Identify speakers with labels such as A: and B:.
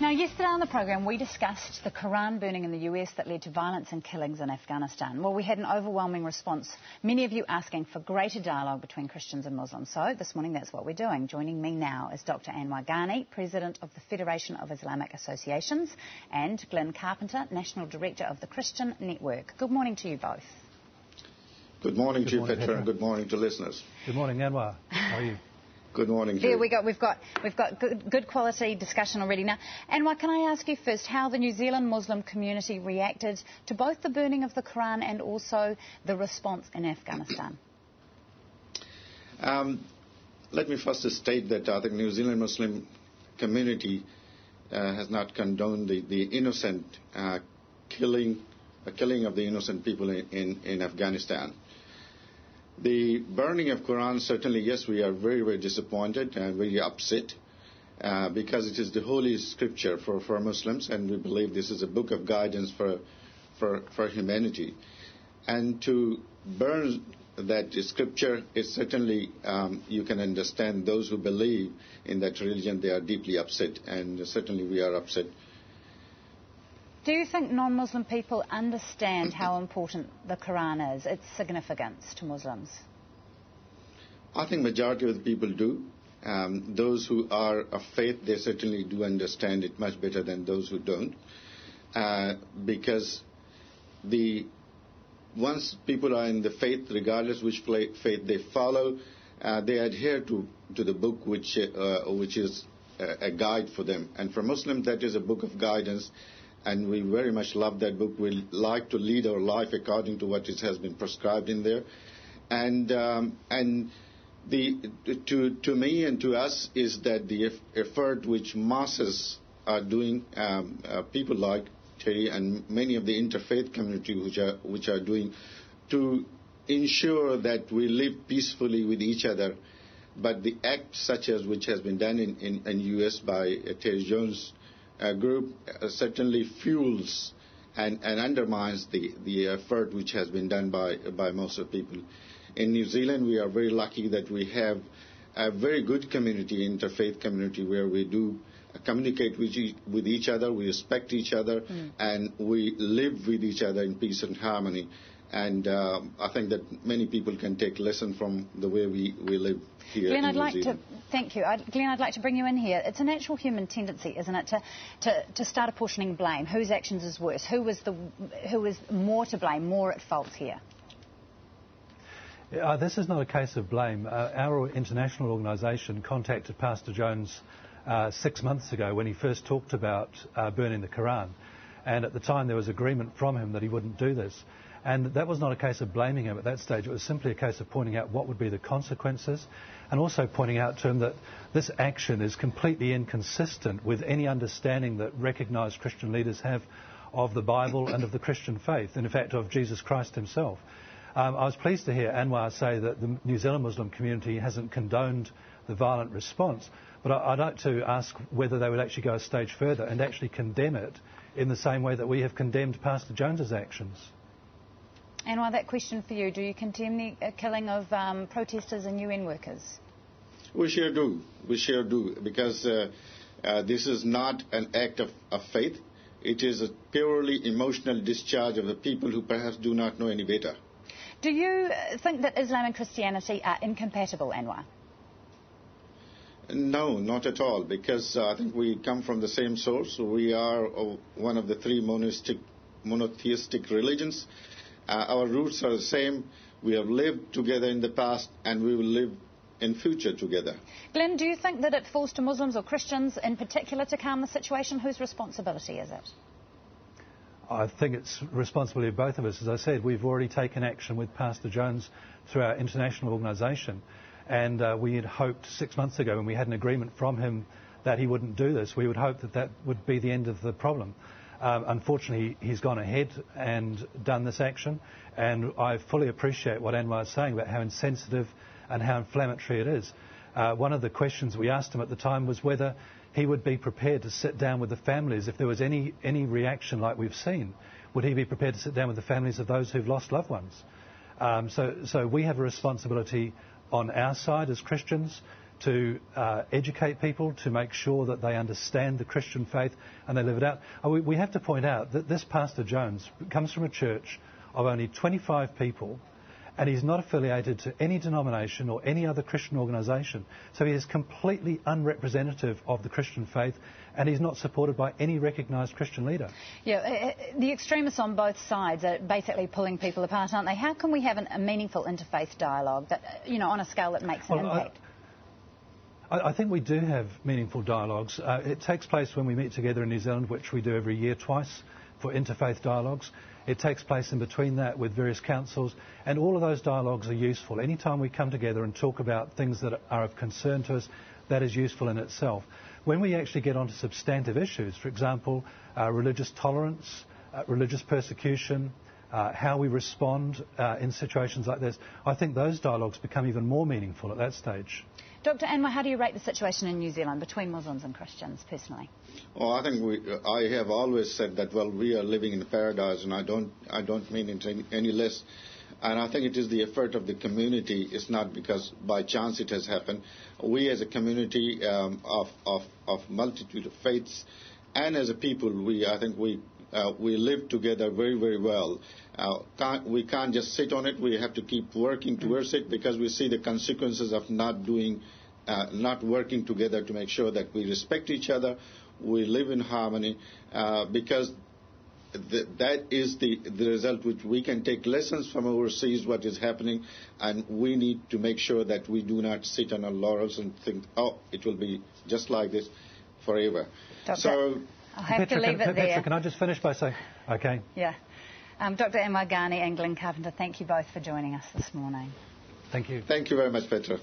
A: Now, yesterday on the program, we discussed the Koran burning in the US that led to violence and killings in Afghanistan. Well, we had an overwhelming response, many of you asking for greater dialogue between Christians and Muslims. So this morning, that's what we're doing. Joining me now is Dr. Anwar Ghani, President of the Federation of Islamic Associations, and Glyn Carpenter, National Director of the Christian Network. Good morning to you both.
B: Good morning to you, Petra, and good morning to listeners.
C: Good morning, Anwar. How are you?
B: Good morning.
A: There we go. We've got good quality discussion already now. Anwar, can I ask you first how the New Zealand Muslim community reacted to both the burning of the Quran and also the response in Afghanistan?
B: Let me first state that the New Zealand Muslim community has not condoned the innocent killing of the innocent people in Afghanistan. The burning of Quran, certainly, yes, we are very, very disappointed and very upset because it is the holy scripture for Muslims, and we believe this is a book of guidance for humanity. And to burn that scripture is certainly, you can understand those who believe in that religion, they are deeply upset, and certainly we are upset.
A: Do you think non-Muslim people understand how important the Quran is, its significance to Muslims?
B: I think majority of the people do. Those who are of faith, they certainly do understand it much better than those who don't. Because once people are in the faith, regardless which faith they follow, they adhere to the book which is a guide for them. And for Muslims, that is a book of guidance. And we very much love that book. We like to lead our life according to what it has been prescribed in there. And to me and to us is that the effort which masses are doing, people like Terry and many of the interfaith community which are doing, to ensure that we live peacefully with each other. But the act such as which has been done in U.S. by Terry Jones' group certainly fuels and undermines the effort which has been done by most of the people. In New Zealand, we are very lucky that we have a very good community, interfaith community, where we do communicate with each other, we respect each other, and we live with each other in peace and harmony. And I think that many people can take lesson from the way we live here
A: Glenn,
B: in New Zealand.
A: Thank you. Glenn, I'd like to bring you in here. It's a natural human tendency, isn't it, to start apportioning blame. Whose actions is worse? Who was more to blame, more at fault here?
C: This is not a case of blame. Our international organisation contacted Pastor Jones 6 months ago when he first talked about burning the Quran. And at the time there was agreement from him that he wouldn't do this. And that was not a case of blaming him at that stage. It was simply a case of pointing out what would be the consequences, and also pointing out to him that this action is completely inconsistent with any understanding that recognised Christian leaders have of the Bible and of the Christian faith, and in fact of Jesus Christ himself. I was pleased to hear Anwar say that the New Zealand Muslim community hasn't condoned the violent response, but I'd like to ask whether they would actually go a stage further and actually condemn it in the same way that we have condemned Pastor Jones's actions.
A: Anwar, that question for you. Do you condemn the killing of protesters and UN workers?
B: We sure do. We sure do. Because this is not an act of faith. It is a purely emotional discharge of the people who perhaps do not know any better.
A: Do you think that Islam and Christianity are incompatible, Anwar?
B: No, not at all. Because I think we come from the same source. We are one of the three monotheistic religions. Our roots are the same. We have lived together in the past, and we will live in future together.
A: Glenn, do you think that it falls to Muslims or Christians in particular to calm the situation? Whose responsibility is it?
C: I think it's responsibility of both of us. As I said, we've already taken action with Pastor Jones through our international organisation, and we had hoped 6 months ago, when we had an agreement from him that he wouldn't do this, we would hope that would be the end of the problem. Unfortunately, he's gone ahead and done this action, and I fully appreciate what Anwar is saying about how insensitive and how inflammatory it is. One of the questions we asked him at the time was whether he would be prepared to sit down with the families if there was any reaction like we've seen. Would he be prepared to sit down with the families of those who've lost loved ones? So we have a responsibility on our side as Christians to educate people, to make sure that they understand the Christian faith and they live it out. We have to point out that this Pastor Jones comes from a church of only 25 people, and he's not affiliated to any denomination or any other Christian organisation. So he is completely unrepresentative of the Christian faith, and he's not supported by any recognised Christian leader.
A: Yeah, the extremists on both sides are basically pulling people apart, aren't they? How can we have a meaningful interfaith dialogue that, on a scale that makes an impact?
C: I think we do have meaningful dialogues. It takes place when we meet together in New Zealand, which we do every year twice, for interfaith dialogues. It takes place in between that with various councils, and all of those dialogues are useful. Anytime we come together and talk about things that are of concern to us, that is useful in itself. When we actually get onto substantive issues, for example, religious tolerance, religious persecution, how we respond in situations like this, I think those dialogues become even more meaningful at that stage.
A: Dr. Anwar, how do you rate the situation in New Zealand between Muslims and Christians, personally?
B: Well, I think I have always said that, we are living in paradise, and I don't mean it any less. And I think it is the effort of the community. It's not because by chance it has happened. We as a community of multitude of faiths, and as a people, I think we live together very, very well. We can't just sit on it. We have to keep working towards it, because we see the consequences of not working together to make sure that we respect each other, we live in harmony, because that is the result which we can take lessons from overseas, what is happening, and we need to make sure that we do not sit on our laurels and think, it will be just like this forever.
A: So I'll have to leave it there.
C: Petra, can I just finish by saying, okay?
A: Yeah. Dr. Anwar Ghani, Anger and Carpenter, thank you both for joining us this morning.
C: Thank you.
B: Thank you very much, Petra.